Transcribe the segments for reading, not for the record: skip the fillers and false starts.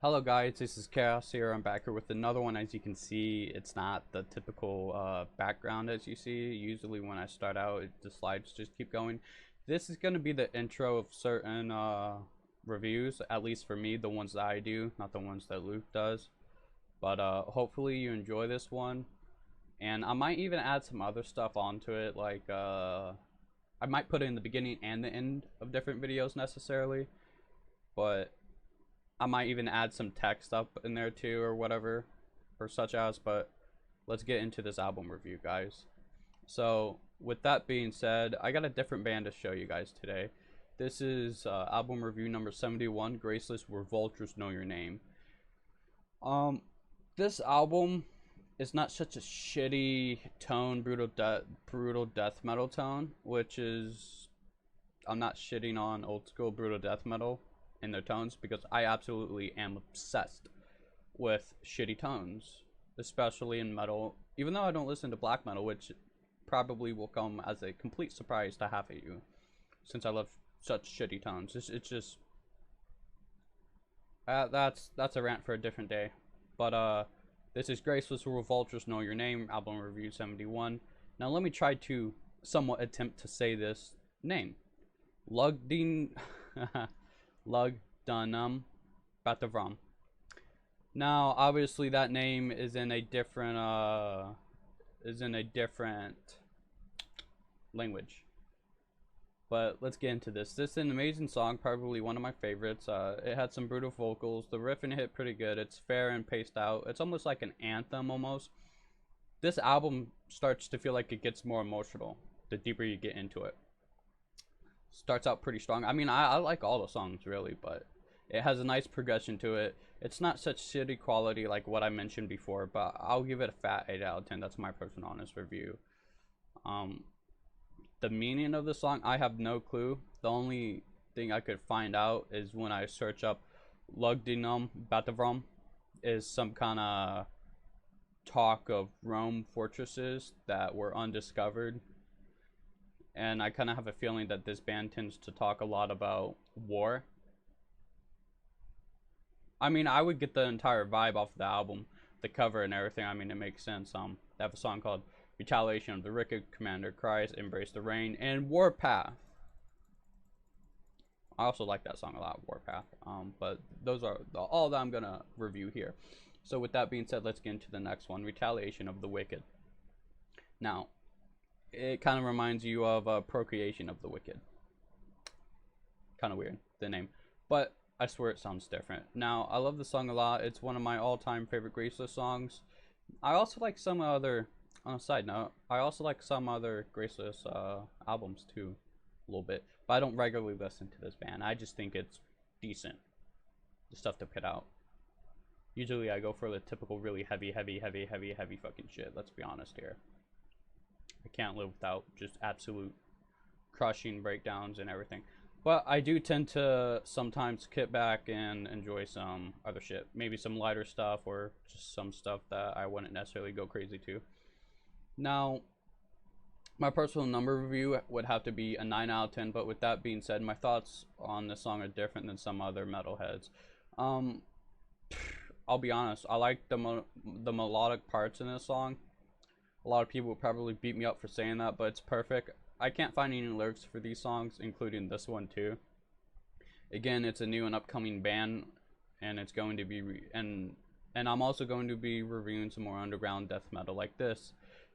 Hello guys, this is Chaos here. I'm back here with another one. As you can see, it's not the typical background as you see. Usually when I start out, the slides just keep going. This is going to be the intro of certain reviews, at least for me, the ones that I do, not the ones that Luke does. But hopefully you enjoy this one. And I might even add some other stuff onto it, like I might put it in the beginning and the end of different videos necessarily. But I might even add some text up in there too or whatever or such as, but let's get into this album review, guys. So with that being said, I got a different band to show you guys today. This is album review number 71, Graceless, Where Vultures Know Your Name. This album is not such a shitty tone, brutal death metal tone, which is, I'm not shitting on old school brutal death metal in their tones, because I absolutely am obsessed with shitty tones, especially in metal, even though I don't listen to black metal, which probably will come as a complete surprise to half of you, since I love such shitty tones. It's just that's a rant for a different day. But this is Graceless, Where Vultures Know Your Name, album review 71. Now let me try to somewhat attempt to say this name. Lugdin Lugdunum Batavram. Now, obviously, that name is in a different language. But let's get into this. This is an amazing song, probably one of my favorites. It had some brutal vocals. The riffing hit pretty good. It's fair and paced out. It's almost like an anthem, almost. This album starts to feel like it gets more emotional the deeper you get into it. Starts out pretty strong. I mean, I like all the songs really, but it has a nice progression to it. It's not such shitty quality like what I mentioned before, but I'll give it a fat 8 out of 10. That's my personal honest review. The meaning of the song, I have no clue. The only thing I could find out is when I search up Lugdunum Batavram, is some kind of talk of Rome fortresses that were undiscovered. And I kind of have a feeling that this band tends to talk a lot about war. I mean, I would get the entire vibe off the album, the cover and everything. I mean, it makes sense. They have a song called Retaliation of the Wicked, Commander Christ, Embrace the Rain, and Warpath. I also like that song a lot, Warpath. But those are all that I'm gonna review here. So with that being said, let's get into the next one, Retaliation of the Wicked. Now, it kind of reminds you of Procreation of the Wicked. Kind of weird, the name. But I swear it sounds different. Now, I love the song a lot. It's one of my all-time favorite Graceless songs. I also like some other, on a side note, I also like some other Graceless albums too, a little bit. But I don't regularly listen to this band. I just think it's decent, the stuff they put out. Usually I go for the typical really heavy fucking shit, let's be honest here. I can't live without just absolute crushing breakdowns and everything. But I do tend to sometimes kick back and enjoy some other shit. Maybe some lighter stuff or just some stuff that I wouldn't necessarily go crazy to. Now, my personal number review would have to be a 9 out of 10. But with that being said, my thoughts on this song are different than some other metalheads. I'll be honest. I like the melodic parts in this song. A lot of people will probably beat me up for saying that, but it's perfect. I can't find any lyrics for these songs, including this one too. Again, it's a new and upcoming band, and it's going to be and I'm also going to be reviewing some more underground death metal like this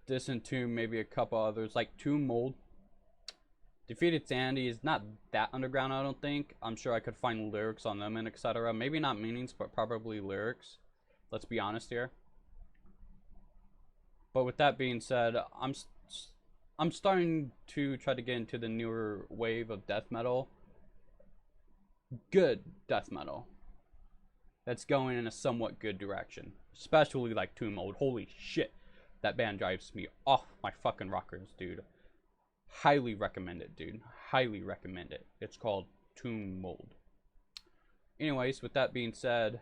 and Tomb, maybe a couple others like Tomb Mold. Defeated Sandy is not that underground, I don't think. I'm sure I could find lyrics on them and etc. Maybe not meanings, but probably lyrics. Let's be honest here. But with that being said, I'm starting to try to get into the newer wave of death metal. Good death metal. That's going in a somewhat good direction. Especially like Tomb Mold. Holy shit. That band drives me off my fucking rockers, dude. Highly recommend it, dude. Highly recommend it. It's called Tomb Mold. Anyways, with that being said,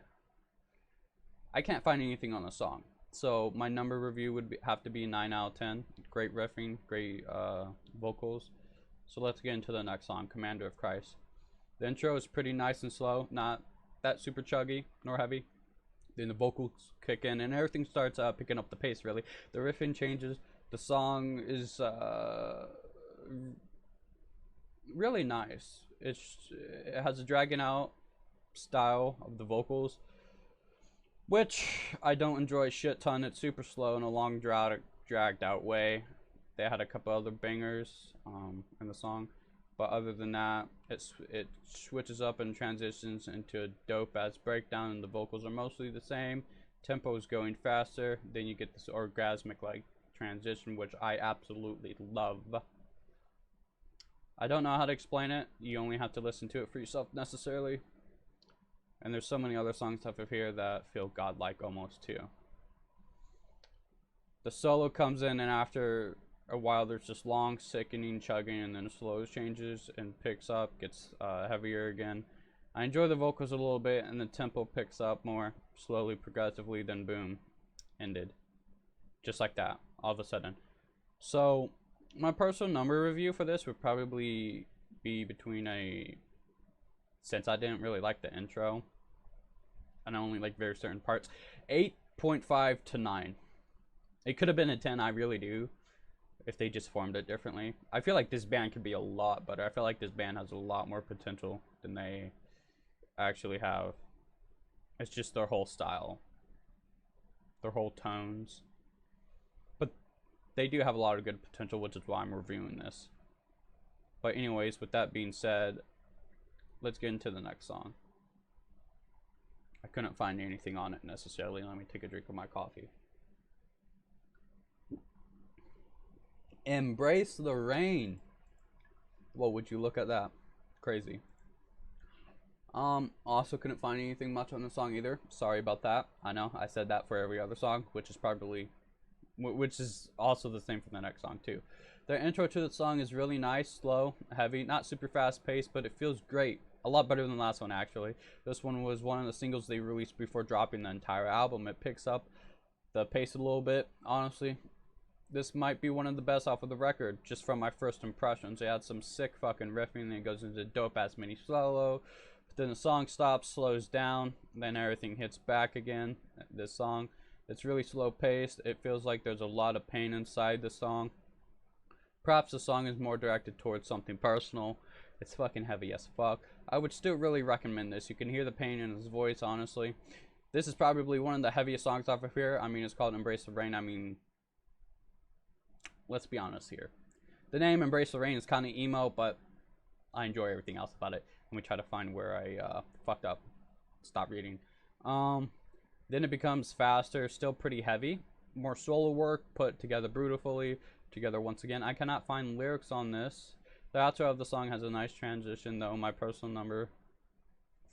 I can't find anything on the song. So my number review would have to be 9 out of 10. Great riffing, great vocals. So let's get into the next song, Commander of Christ. The intro is pretty nice and slow, not that super chuggy nor heavy. Then the vocals kick in and everything starts picking up the pace. Really, the riffing changes. The song is really nice. It has a dragging out style of the vocals, which I don't enjoy a shit ton. It's super slow in a long dragged out way. They had a couple other bangers in the song, but other than that, it switches up and transitions into a dope ass breakdown, and the vocals are mostly the same. Tempo is going faster. Then you get this orgasmic like transition, which I absolutely love. I don't know how to explain it. You only have to listen to it for yourself necessarily. And there's so many other songs up here that feel godlike almost too. The solo comes in, and after a while there's just long sickening chugging, and then slows changes and picks up, gets heavier again. I enjoy the vocals a little bit, and the tempo picks up more slowly, progressively, then boom, ended. Just like that, all of a sudden. So my personal number review for this would probably be between since I didn't really like the intro and I only like very certain parts, 8.5 to 9. It could have been a 10, I really do, if they just formed it differently. I feel like this band could be a lot better. I feel like this band has a lot more potential than they actually have. It's just their whole style, their whole tones. But they do have a lot of good potential, which is why I'm reviewing this. But anyways, with that being said, let's get into the next song. I couldn't find anything on it necessarily. Let me take a drink of my coffee. Embrace the Rain. Well, would you look at that? Crazy. Also couldn't find anything much on the song either. Sorry about that. I know I said that for every other song, which is also the same for the next song too. The intro to the song is really nice, slow, heavy, not super fast paced, but it feels great. A lot better than the last one actually. This one was one of the singles they released before dropping the entire album. It picks up the pace a little bit. Honestly, this might be one of the best off of the record, just from my first impressions. It had some sick fucking riffing, and it goes into dope ass mini solo. But then the song stops, slows down, then everything hits back again. This song, it's really slow paced. It feels like there's a lot of pain inside the song. Perhaps the song is more directed towards something personal. It's fucking heavy as fuck. I would still really recommend this. You can hear the pain in his voice, honestly. This is probably one of the heaviest songs off of here. I mean, it's called Embrace the Rain. I mean, let's be honest here. The name Embrace the Rain is kind of emo, but I enjoy everything else about it. Let me try to find where I fucked up. Stop reading. Then it becomes faster, still pretty heavy. More solo work put together beautifully. Together once again. I cannot find lyrics on this. The outro of the song has a nice transition, though. My personal number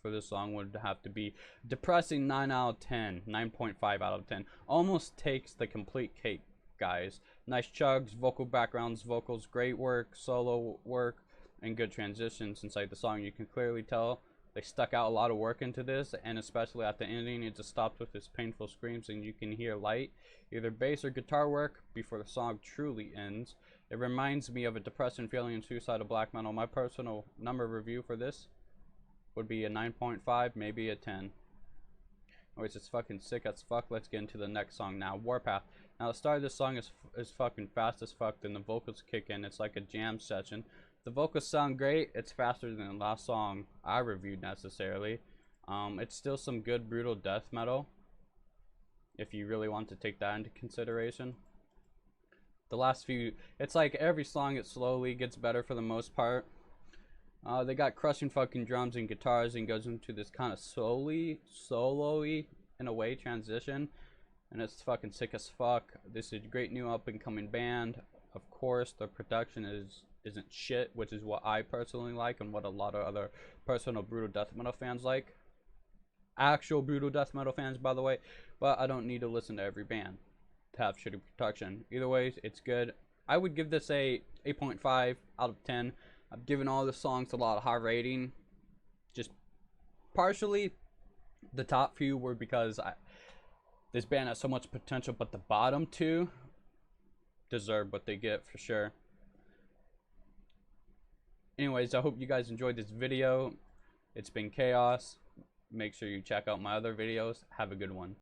for this song would have to be depressing 9 out of 10. 9.5 out of 10. Almost takes the complete cake, guys. Nice chugs, vocal backgrounds, vocals, great work, solo work, and good transitions inside the song. You can clearly tell they stuck out a lot of work into this, and especially at the ending, it just stops with its painful screams, and you can hear light, either bass or guitar work, before the song truly ends. It reminds me of a depressing feeling in suicidal black metal. My personal number review for this would be a 9.5, maybe a 10. Anyways, it's fucking sick as fuck. Let's get into the next song now, Warpath. Now, the start of this song is fucking fast as fuck, then the vocals kick in. It's like a jam session. The vocals sound great. It's faster than the last song I reviewed necessarily. It's still some good brutal death metal, if you really want to take that into consideration. The last few, it's like every song it slowly gets better for the most part. They got crushing fucking drums and guitars, and goes into this kind of solo-y in a way transition, and it's fucking sick as fuck. This is a great new up and coming band. Of course, the production isn't shit, which is what I personally like, and what a lot of other personal brutal death metal fans like. Actual brutal death metal fans, by the way. But I don't need to listen to every band to have shitty production. Either way, it's good. I would give this a 8.5 out of 10. I've given all the songs a lot of high rating. Just partially, the top few were because this band has so much potential, but the bottom two deserve what they get for sure. Anyways, I hope you guys enjoyed this video. It's been chaos. make sure you check out my other videos. Have a good one.